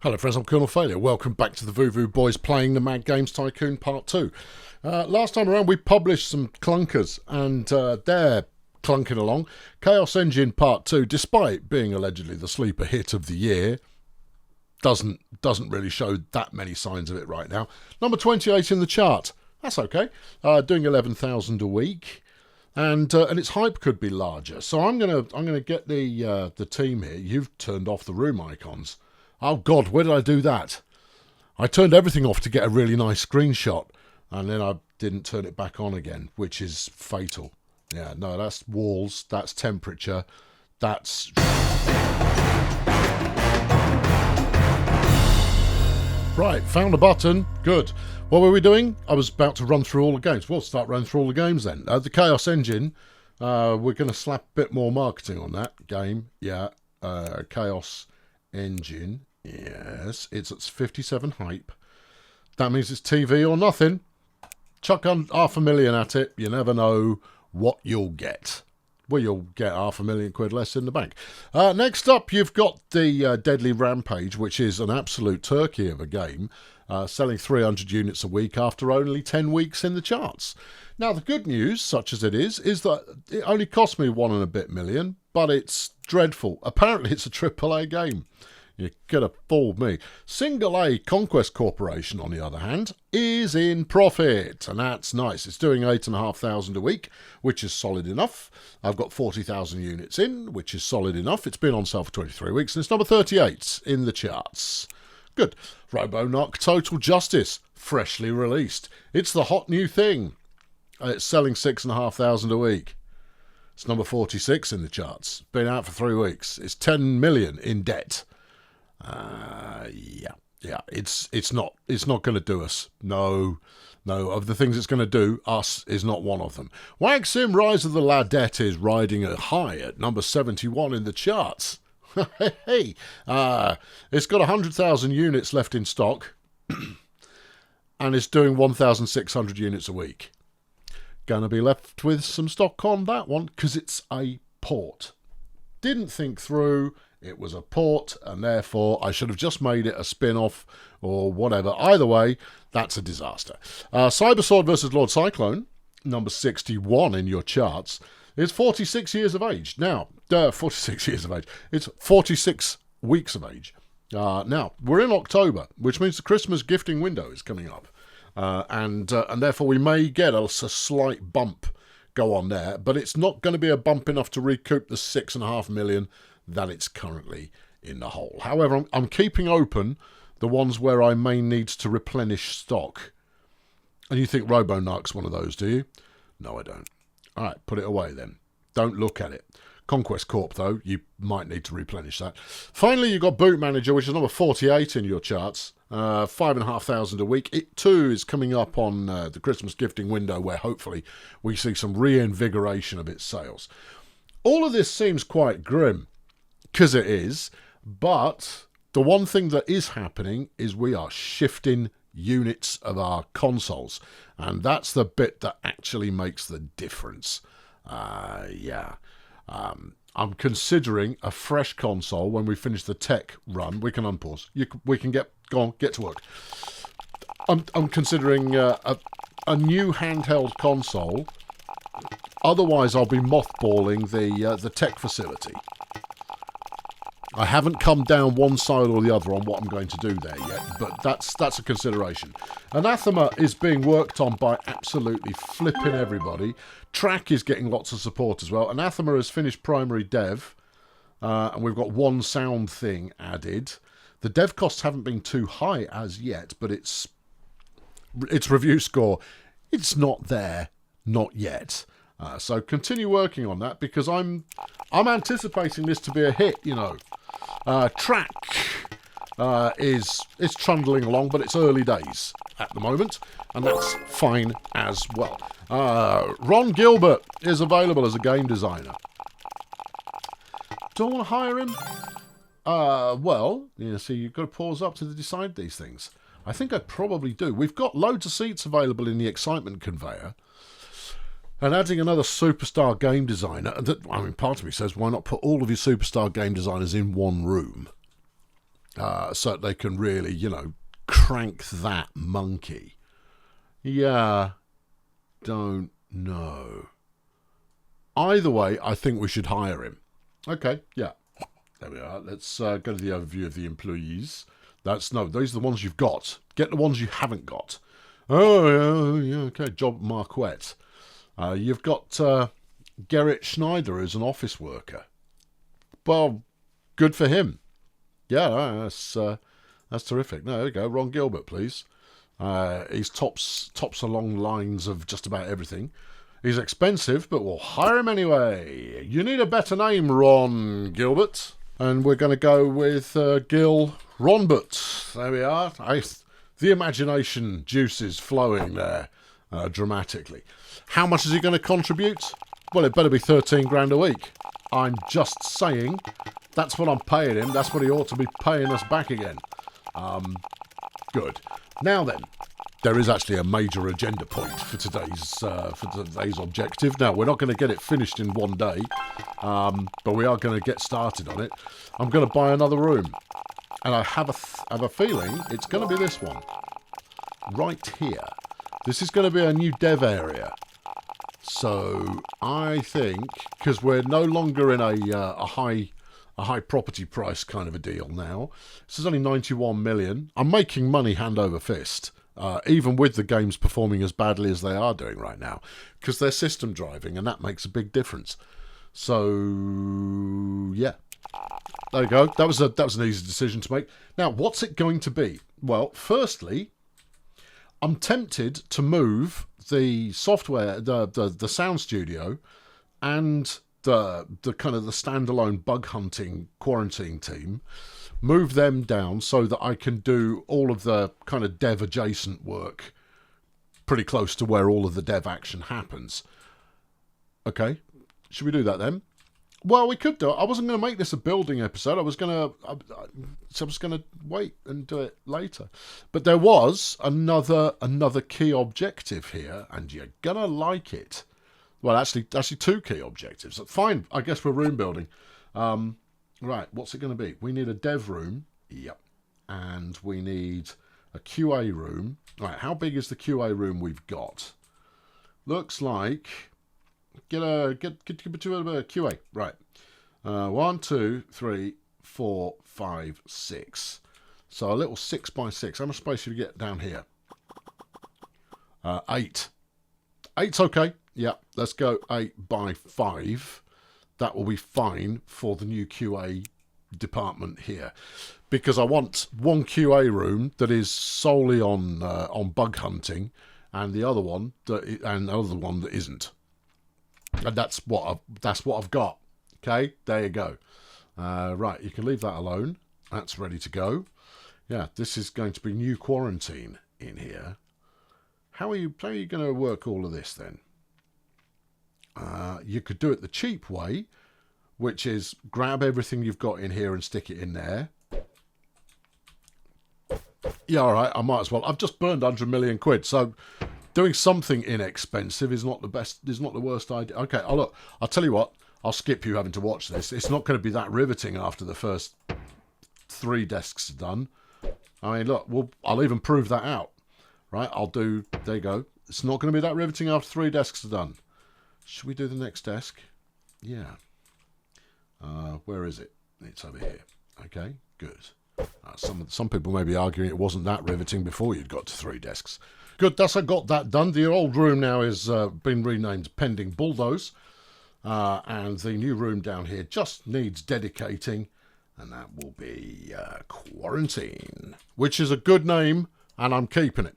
Hello friends, I'm Colonel Failure. Welcome back to the VooVoo Boys playing the Mad Games Tycoon Part 2. Last time around we published some clunkers and they're clunking along. Chaos Engine Part 2, despite being allegedly the sleeper hit of the year, doesn't really show that many signs of it right now. Number 28 in the chart. That's okay. Doing 11,000 a week. And its hype could be larger. So I'm gonna get the team here. You've turned off the room icons. Oh God, where did I do that? I turned everything off to get a really nice screenshot, and then I didn't turn it back on again, which is fatal. Yeah, no, that's walls, that's temperature, that's... Right, found a button. Good. What were we doing? I was about to run through all the games. We'll start running through all the games then. The Chaos Engine, we're going to slap a bit more marketing on that game. Yeah, Chaos Engine. Yes, it's at 57 hype. That means it's TV or nothing. Chuck on $500,000 at it. You never know what you'll get. Well, you'll get £500,000 less in the bank. Next up, you've got the Deadly Rampage, which is an absolute turkey of a game, selling 300 units a week after only 10 weeks in the charts. Now, the good news, such as it is that it only cost me $1 and a bit million, but it's dreadful. Apparently, it's a AAA game. You could have fooled me. Single A Conquest Corporation, on the other hand, is in profit, and that's nice. It's doing 8,500 a week, which is solid enough. I've got 40,000 units in, which is solid enough. It's been on sale for 23 weeks, and it's number 38 in the charts. Good. RoboKnock Total Justice, freshly released. It's the hot new thing. It's selling 6,500 a week. It's number 46 in the charts. Been out for 3 weeks. It's 10 million in debt. Yeah, it's not going to do us. No, of the things it's going to do, us is not one of them. Waxim Rise of the Ladette is riding a high at number 71 in the charts. Hey, it's got 100,000 units left in stock, and it's doing 1,600 units a week. Gonna be left with some stock on that one, because it's a port. Didn't think through... It was a port, and therefore I should have just made it a spin-off or whatever. Either way, that's a disaster. Cybersword vs. Lord Cyclone, number 61 in your charts, is 46 years of age. Now, 46 years of age. It's 46 weeks of age. Now, we're in October, which means the Christmas gifting window is coming up. And therefore we may get a slight bump go on there, but it's not going to be a bump enough to recoup the 6.5 million that it's currently in the hole. However, I'm keeping open the ones where I may need to replenish stock. And you think RoboKnock's one of those, do you? No, I don't. All right, put it away then. Don't look at it. Conquest Corp, though, you might need to replenish that. Finally, you've got Boot Manager, which is number 48 in your charts. 5,500 a week. It, too, is coming up on the Christmas gifting window, where hopefully we see some reinvigoration of its sales. All of this seems quite grim, because it is, but the one thing that is happening is we are shifting units of our consoles, and that's the bit that actually makes the difference. I'm considering a fresh console when we finish the tech run. We can unpause. We can get to work. I'm considering a new handheld console. Otherwise, I'll be mothballing the tech facility. I haven't come down one side or the other on what I'm going to do there yet, but that's a consideration. Anathema is being worked on by absolutely flipping everybody. Track is getting lots of support as well. Anathema has finished primary dev, and we've got one sound thing added. The dev costs haven't been too high as yet, but its review score, it's not there, not yet. So continue working on that, because I'm anticipating this to be a hit, you know. Track is trundling along, but it's early days at the moment, and that's fine as well. Ron Gilbert is available as a game designer. Do I want to hire him? Well, you see, you've got to pause up to decide these things. I think I probably do. We've got loads of seats available in the excitement conveyor. And adding another superstar game designer, part of me says, why not put all of your superstar game designers in one room? so they can really, crank that monkey. Yeah, don't know. Either way, I think we should hire him. Okay, yeah. There we are. Let's go to the overview of the employees. These are the ones you've got. Get the ones you haven't got. Oh, yeah, okay. Job Marquette. You've got Gerrit Schneider as an office worker. Well, good for him. Yeah, that's terrific. No, there we go. Ron Gilbert, please. He's tops along lines of just about everything. He's expensive, but we'll hire him anyway. You need a better name, Ron Gilbert. And we're going to go with Gil Ronbert. There we are. The imagination juices flowing there dramatically. How much is he going to contribute? Well, it better be 13 grand a week. I'm just saying, that's what I'm paying him. That's what he ought to be paying us back again. Good. Now then, there is actually a major agenda point for today's objective. Now, we're not going to get it finished in one day, but we are going to get started on it. I'm going to buy another room, and I have a feeling it's going to be this one, right here. This is going to be a new dev area. So I think, because we're no longer in a high property price kind of a deal now. This is only 91 million. I'm making money hand over fist, even with the games performing as badly as they are doing right now, because they're system driving, and that makes a big difference. So yeah, there you go. That was an easy decision to make. Now, what's it going to be? Well, firstly, I'm tempted to move the software, the sound studio, and the kind of the standalone bug hunting quarantine team, move them down so that I can do all of the kind of dev adjacent work pretty close to where all of the dev action happens. Okay, should we do that then? Well, we could do it. I wasn't going to make this a building episode. I was going to wait and do it later. But there was another key objective here, and you're going to like it. Well, actually two key objectives. Fine, I guess we're room building. Right, what's it going to be? We need a dev room. Yep. And we need a QA room. Right, how big is the QA room we've got? Looks like... Get to a QA. Right. 1, 2, 3, 4, 5, 6. So a little 6x6. How much space should we get down here? 8. 8's okay. Yeah, let's go 8x5. That will be fine for the new QA department here, because I want one QA room that is solely on bug hunting, and the other one that isn't. And that's what I've got. Okay, there you go. Right, you can leave that alone. That's ready to go. Yeah, this is going to be new quarantine in here. How are you going to work all of this then? You could do it the cheap way, which is grab everything you've got in here and stick it in there. Yeah, all right, I might as well. I've just burned 100 million quid, so doing something inexpensive is not the worst idea. Okay, I'll tell you what, I'll skip you having to watch this. It's not going to be that riveting after the first 3 desks are done. I mean, look, I'll even prove that out. Right, there you go. It's not going to be that riveting after 3 desks are done. Should we do the next desk? Yeah. Where is it? It's over here. Okay, good. Some people may be arguing it wasn't that riveting before you'd got to 3 desks. Good, thus I got that done. The old room now has been renamed Pending Bulldoze. And the new room down here just needs dedicating. And that will be Quarantine, which is a good name, and I'm keeping it.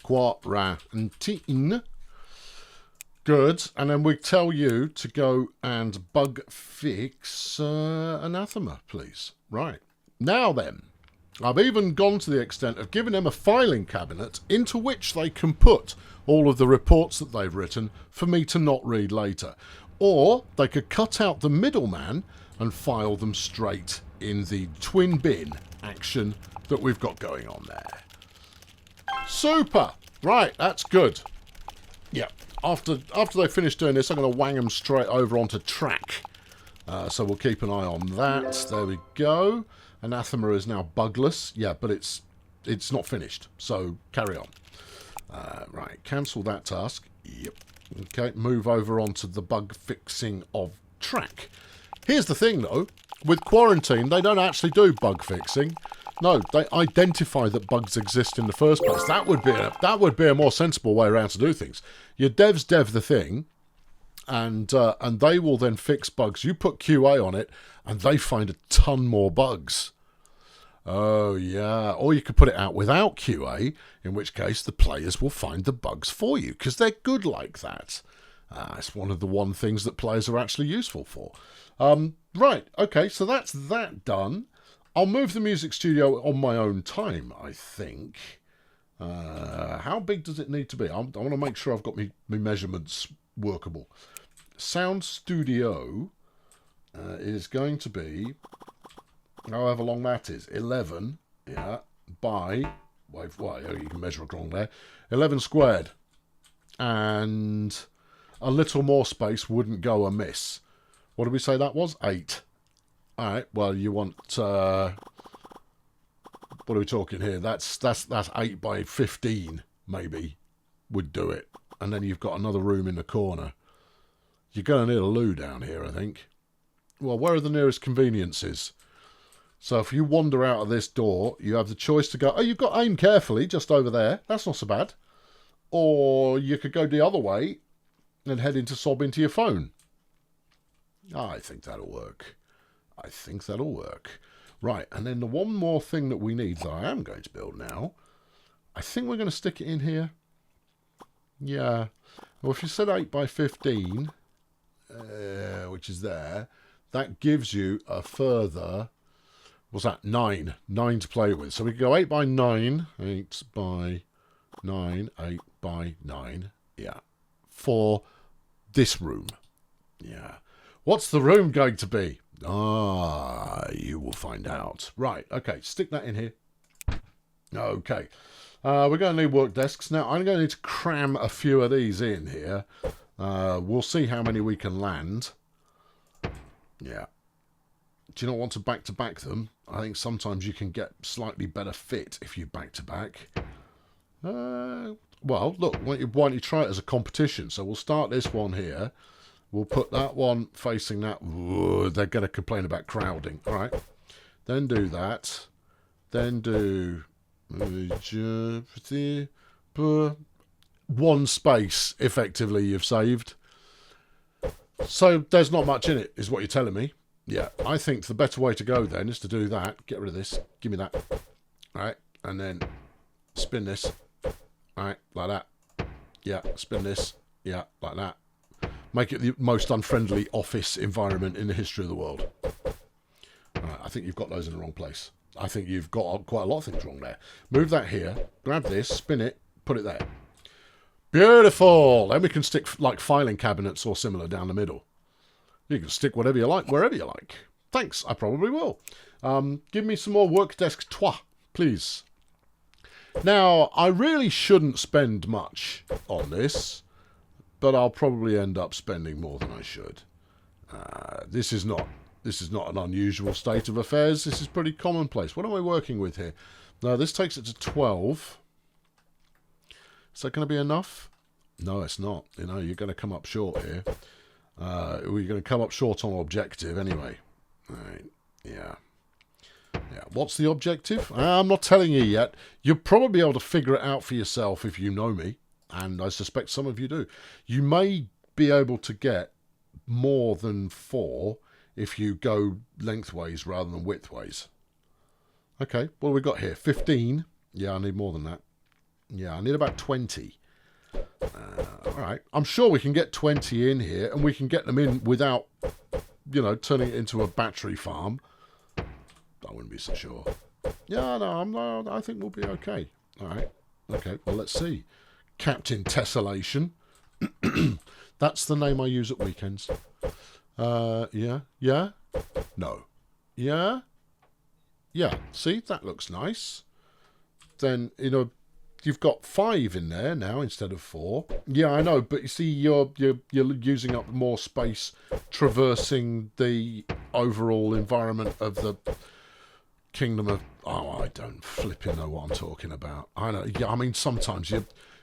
Quarantine. Good. And then we tell you to go and bug fix Anathema, please. Right. Now then, I've even gone to the extent of giving them a filing cabinet into which they can put all of the reports that they've written for me to not read later. Or they could cut out the middleman and file them straight in the twin bin action that we've got going on there. Super! Right, that's good. Yeah, after they finish doing this, I'm going to wang them straight over onto track. So we'll keep an eye on that. There we go. Anathema is now bugless. Yeah, but it's not finished. So carry on. Right, cancel that task. Yep. Okay, move over onto the bug fixing of track. Here's the thing, though. With quarantine, they don't actually do bug fixing. No, they identify that bugs exist in the first place. That would be a more sensible way around to do things. Your devs dev the thing, and they will then fix bugs. You put QA on it, and they find a ton more bugs. Oh, yeah. Or you could put it out without QA, in which case the players will find the bugs for you, because they're good like that. It's one of the things that players are actually useful for. Right, okay, so that's that done. I'll move the music studio on my own time, I think. How big does it need to be? I want to make sure I've got my measurements workable. Sound studio is going to be, however long that is, 11, yeah, by, well, you can measure it wrong there, 11 squared. And a little more space wouldn't go amiss. What did we say that was? 8. All right, well, you want, what are we talking here? That's 8 by 15, maybe, would do it. And then you've got another room in the corner. You're going to need a loo down here, I think. Well, where are the nearest conveniences? So if you wander out of this door, you have the choice to go, oh, you've got to aim carefully just over there. That's not so bad. Or you could go the other way and head into sob into your phone. I think that'll work. I think that'll work. Right, and then the one more thing that we need that I am going to build now, I think we're going to stick it in here. Yeah. Well, if you said 8 by 15, which is there, that gives you a further, what's that, 9. 9 to play with. So we can go 8 by 9, 8 by 9, 8 by 9, yeah, for this room. Yeah. What's the room going to be? You will find out. Right, okay, stick that in here. Okay. We're going to need work desks. Now, I'm going to need to cram a few of these in here. We'll see how many we can land. Yeah. Do you not want to back-to-back them? I think sometimes you can get slightly better fit if you back-to-back. Well, look, why don't you try it as a competition? So we'll start this one here. We'll put that one facing that. Ooh, they're going to complain about crowding. All right. Then do that. Then do one space, effectively, you've saved. So there's not much in it, is what you're telling me. Yeah, I think the better way to go then is to do that. Get rid of this. Give me that. All right. And then spin this. All right, like that. Yeah, spin this. Yeah, like that. Make it the most unfriendly office environment in the history of the world. Right, I think you've got those in the wrong place. I think you've got quite a lot of things wrong there. Move that here. Grab this, spin it, put it there. Beautiful! Then we can stick like filing cabinets or similar down the middle. You can stick whatever you like, wherever you like. Thanks, I probably will. Give me some more work desk toi, please. Now, I really shouldn't spend much on this, but I'll probably end up spending more than I should. This is not an unusual state of affairs. This is pretty commonplace. What am I working with here? Now, this takes it to 12. Is that going to be enough? No, it's not. You know, you're going to come up short here. We're going to come up short on objective anyway. All right. Yeah. Yeah. What's the objective? I'm not telling you yet. You'll probably be able to figure it out for yourself if you know me. And I suspect some of you do. You may be able to get more than 4 if you go lengthways rather than widthways. Okay, what have we got here? 15. Yeah, I need more than that. Yeah, I need about 20. All right, I'm sure we can get 20 in here, and we can get them in without, you know, turning it into a battery farm. I wouldn't be so sure. Yeah, no, I think we'll be okay. All right, okay, well, let's see. Captain Tessellation. That's the name I use at weekends. Yeah, no, yeah, see, that looks nice. Then, you know, you've got 5 in there now instead of 4. Yeah, I know, but you see, you're using up more space traversing the overall environment of the kingdom of... Oh, I don't flipping know what I'm talking about. I know. Yeah, I mean, sometimes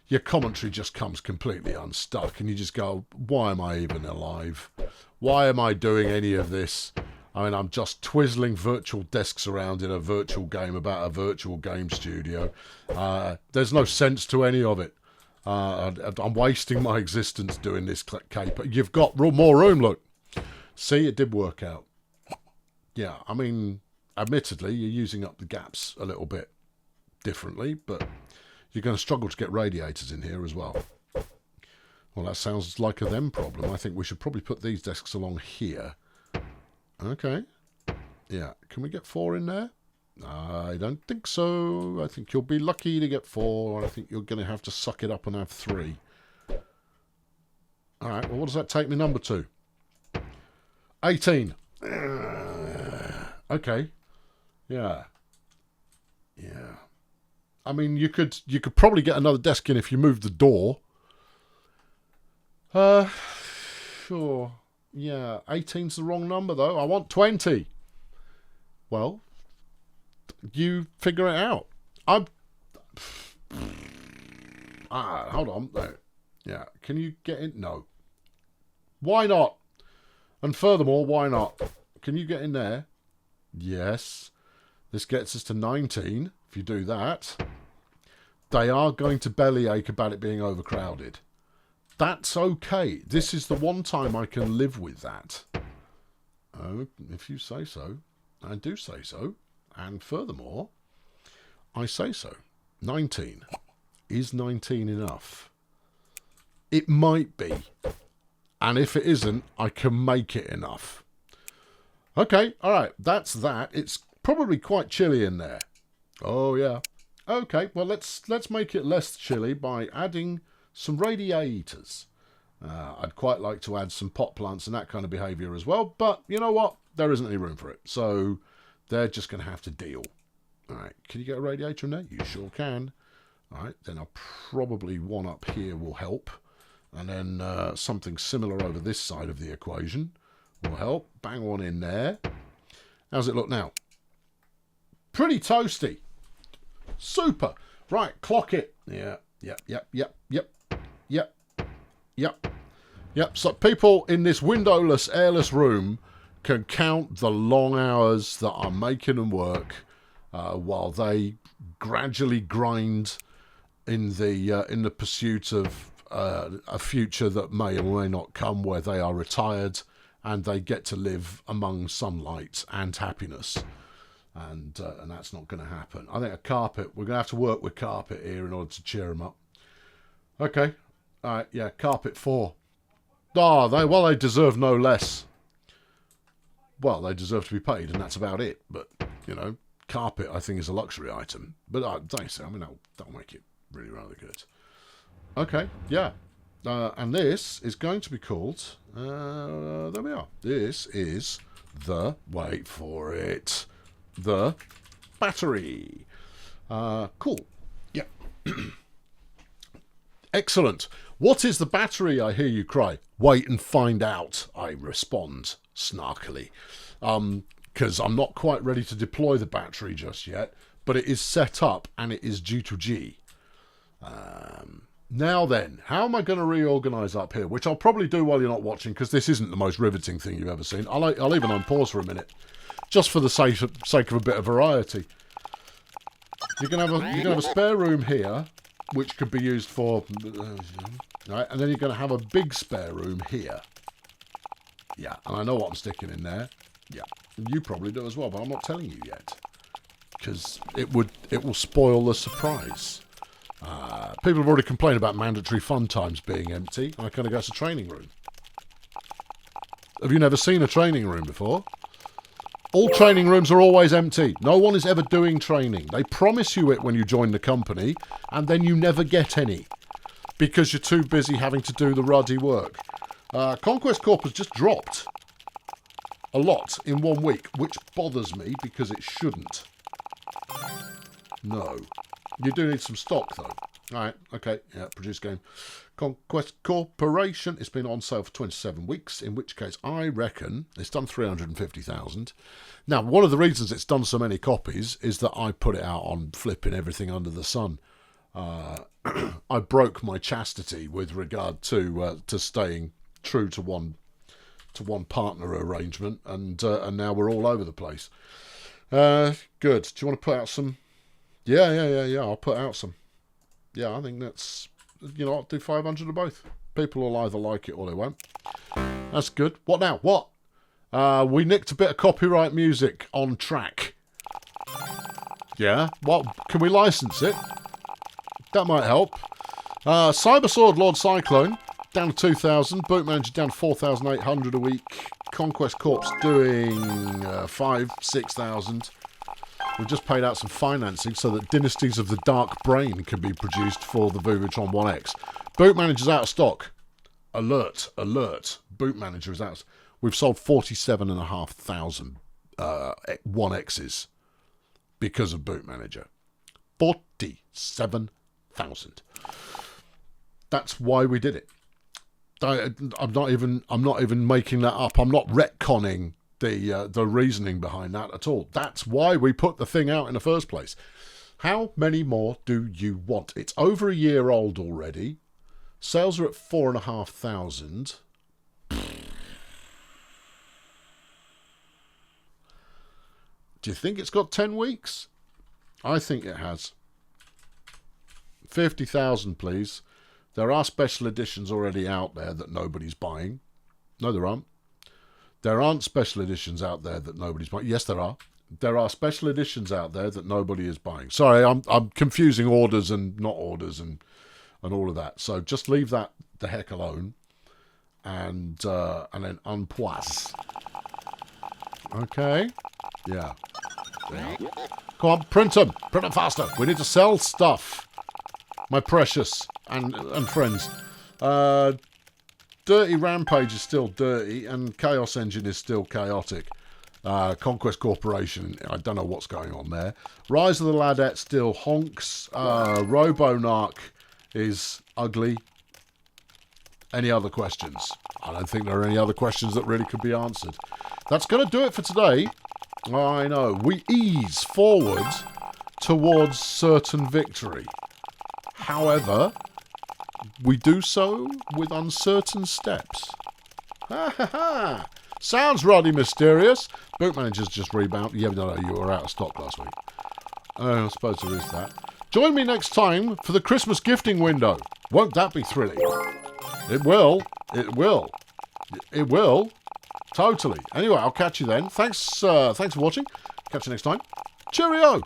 your commentary just comes completely unstuck, and you just go, "Why am I even alive? Why am I doing any of this?" I mean, I'm just twizzling virtual desks around in a virtual game about a virtual game studio. There's no sense to any of it. I'm wasting my existence doing this caper. You've got more room, look. See, it did work out. Yeah, I mean, admittedly, you're using up the gaps a little bit differently, but you're going to struggle to get radiators in here as well. Well, that sounds like a them problem. I think we should probably put these desks along here. Okay. Yeah. Can we get 4 in there? I don't think so. I think you'll be lucky to get 4. I think you're going to have to suck it up and have 3. All right. Well, what does that take me number to? 18. Okay. Yeah. Yeah. I mean, you could probably get another desk in if you moved the door. Sure. Yeah, 18's the wrong number, though. I want 20. Well, you figure it out. Hold on. No. Yeah, can you get in? No. Why not? And furthermore, why not? Can you get in there? Yes. This gets us to 19, if you do that. They are going to bellyache about it being overcrowded. That's okay. This is the one time I can live with that. Oh, if you say so. I do say so. And furthermore, I say so. 19. Is 19 enough? It might be. And if it isn't, I can make it enough. Okay, all right. That's that. It's probably quite chilly in there. Oh, yeah. Okay, well, let's make it less chilly by adding some radiators. I'd quite like to add some pot plants and that kind of behaviour as well, but you know what? There isn't any room for it, so they're just going to have to deal. All right, can you get a radiator in there? You sure can. All right, then I'll probably one up here will help, and then something similar over this side of the equation will help. Bang one in there. How's it look now? Pretty toasty. Super. Right, clock it. Yeah, Yep. So people in this windowless, airless room can count the long hours that I'm making them work while they gradually grind in the pursuit of a future that may or may not come, where they are retired and they get to live among sunlight and happiness. And that's not going to happen. I think a carpet, we're going to have to work with carpet here in order to cheer them up. Okay. All right, yeah, carpet 4. Oh, they deserve no less. Well, they deserve to be paid, and that's about it. But, you know, carpet, I think, is a luxury item. But thanks, I mean, that'll make it really rather good. Okay, yeah. And this is going to be called... there we are. This is the... Wait for it. The battery. Cool. Yeah. Excellent. What is the battery, I hear you cry? Wait and find out, I respond snarkily. Because I'm not quite ready to deploy the battery just yet, but it is set up and it is due to G. Now then, how am I going to reorganise up here? Which I'll probably do while you're not watching, because this isn't the most riveting thing you've ever seen. I'll even unpause for a minute, just for the sake of a bit of variety. You're going to have a spare room here, which could be used for... right, and then you're going to have a big spare room here. Yeah, and I know what I'm sticking in there. Yeah, and you probably do as well, but I'm not telling you yet. Because it will spoil the surprise. People have already complained about mandatory fun times being empty. I kind of go to training room. Have you never seen a training room before? All training rooms are always empty. No one is ever doing training. They promise you it when you join the company, and then you never get any. Because you're too busy having to do the ruddy work. Conquest Corp has just dropped a lot in 1 week, which bothers me because it shouldn't. No. You do need some stock, though. All right, okay, yeah, produce game. Conquest Corporation, it's been on sale for 27 weeks, in which case I reckon it's done 350,000. Now, one of the reasons it's done so many copies is that I put it out on flipping everything under the sun. I broke my chastity with regard to staying true to one partner arrangement, and now we're all over the place. Good. Do you want to put out some? Yeah. I'll put out some. Yeah, I think that's, I'll do 500 of both. People will either like it or they won't. That's good. What now? What? We nicked a bit of copyright music on track. Yeah? What? Can we license it? That might help. Cyber Sword Lord Cyclone, down to 2,000. Boot Manager down to 4,800 a week. Conquest Corp's doing 6,000. We've just paid out some financing so that Dynasties of the Dark Brain can be produced for the Vuvitron 1X. Boot Manager's out of stock. Alert. Boot Manager is out. We've sold 47,500 1Xs because of Boot Manager. 47,000. That's why we did it. I'm not even making that up. I'm not retconning the reasoning behind that at all. That's why we put the thing out in the first place. How many more do you want? It's over a year old already. Sales are at 4,500. Do you think it's got 10 weeks? I think it has. 50,000, please. There are special editions already out there that nobody's buying. No, there aren't. There aren't special editions out there that nobody's buying. Yes, there are. There are special editions out there that nobody is buying. Sorry, I'm confusing orders and not orders and all of that. So just leave that the heck alone, and then unpoise. Okay. Yeah. Come on, print them faster. We need to sell stuff. My precious and friends. Dirty Rampage is still dirty, and Chaos Engine is still chaotic. Conquest Corporation, I don't know what's going on there. Rise of the Ladette still honks. Robonarch is ugly. Any other questions? I don't think there are any other questions that really could be answered. That's going to do it for today. I know. We ease forward towards certain victory. However, we do so with uncertain steps. Ha ha ha! Sounds rather mysterious. Boot Manager's just rebound. Yeah, no, you were out of stock last week. I suppose there is that. Join me next time for the Christmas gifting window. Won't that be thrilling? It will. It will. It will. Totally. Anyway, I'll catch you then. Thanks for watching. Catch you next time. Cheerio!